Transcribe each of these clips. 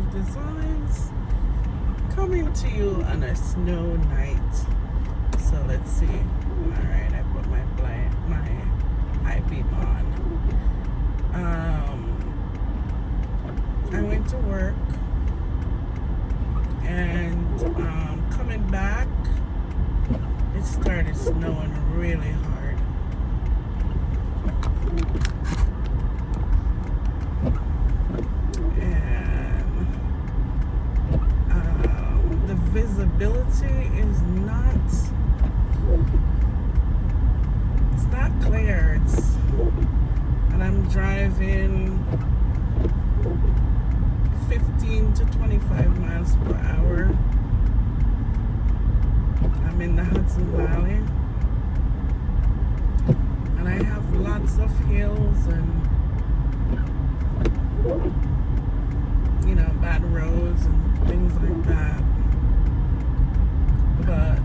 Creative Designs, coming to you on a snow night. So let's see. Alright, I put my high beam on. I went to work, and coming back, it started snowing really hard. And the visibility is not clear. And I'm driving 15 to 25 miles per hour. I'm in the Hudson Valley, and I have lots of hills and bad roads and things like that. But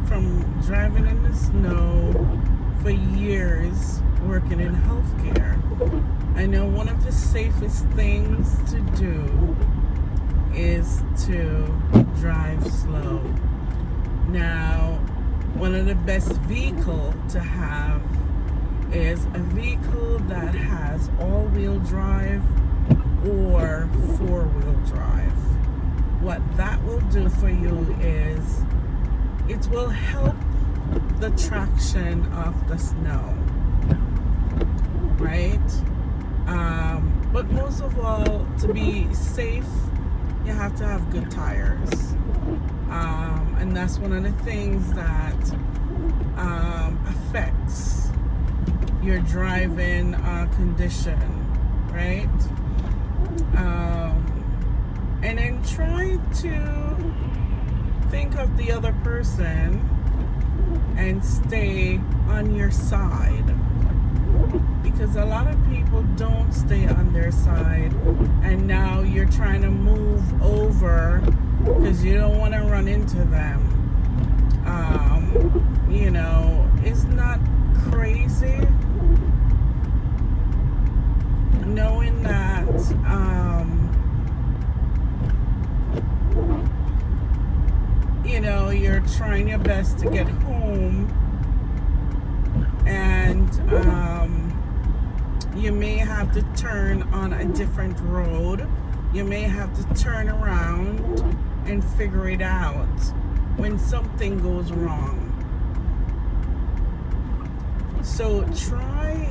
from driving in the snow for years, working in healthcare, I know one of the safest things to do is to drive slow. Now, one of the best vehicles to have is a vehicle that has all-wheel drive or four-wheel drive. What that will do for you is it will help the traction of the snow, right? But most of all, to be safe, you have to have good tires. And that's one of the things that affects your driving condition, right? And then try to think of the other person and stay on your side, because a lot of people don't stay on their side, and now you're trying to move over because you don't want to run into them. It's not crazy knowing that you're trying your best to get home, and you may have to turn on a different road. You may have to turn around and figure it out when something goes wrong. So try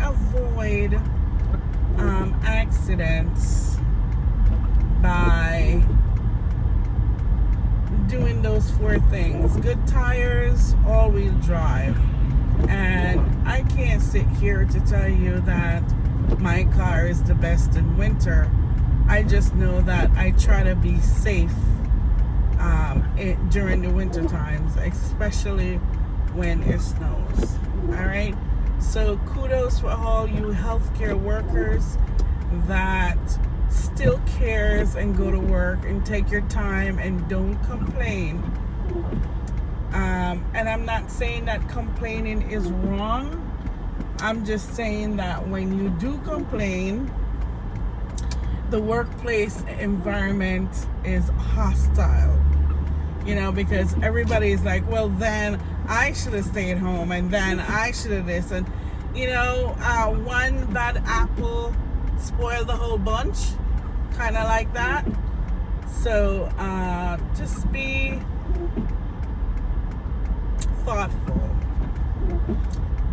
avoid accidents by doing those four things: good tires, all-wheel drive. And I can't sit here to tell you that my car is the best in winter. I just know that I try to be safe during the winter times, especially when it snows. All right. So kudos for all you healthcare workers that still cares and go to work and take your time and don't complain. And I'm not saying that complaining is wrong. I'm just saying that when you do complain, the workplace environment is hostile. Because everybody is like, well, then I should have stayed home, and then I should have this. And, one bad apple spoiled the whole bunch, kind of like that. So just be thoughtful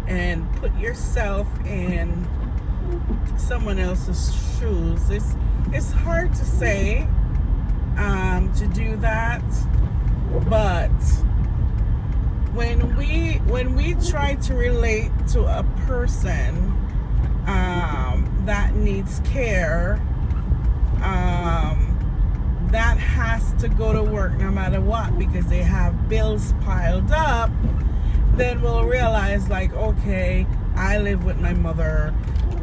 and put yourself in someone else's shoes. It's hard to say to do that, but when we try to relate to a person that needs care, that has to go to work no matter what because they have bills piled up, then we'll realize, like, okay, I live with my mother,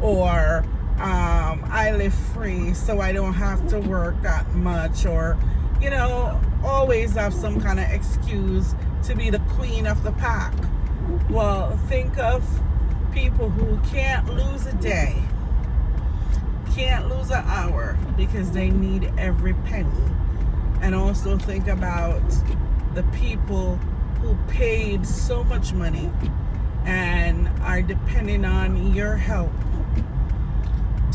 or I live free, so I don't have to work that much, or always have some kind of excuse to be the queen of the pack. Well, think of people who can't lose a day, can't lose an hour because they need every penny. And also think about the people who paid so much money and are depending on your help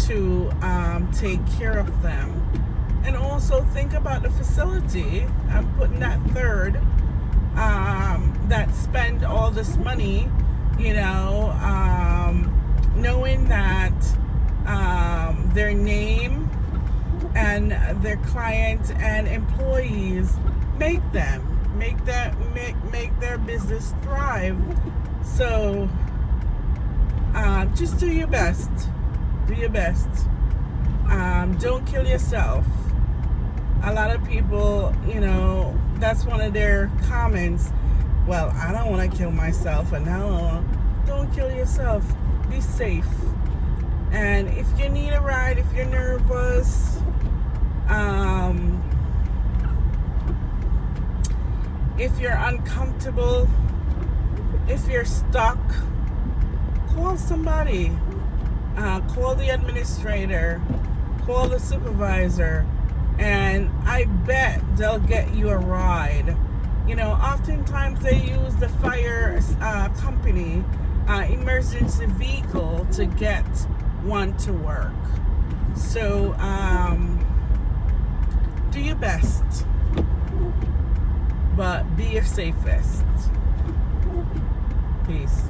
to take care of them. And also think about the facility. I'm putting that third that spend all this money, knowing that their name and their clients and employees make their business thrive. So just do your best. Do your best. Don't kill yourself. A lot of people, that's one of their comments. Well, I don't want to kill myself. And no, don't kill yourself. Be safe. And if you need a ride, if you're nervous, if you're uncomfortable, if you're stuck, call somebody. Call the administrator, call the supervisor, and I bet they'll get you a ride. Oftentimes they use the fire company emergency vehicle to get one to work. So do your best, but be your safest. Peace.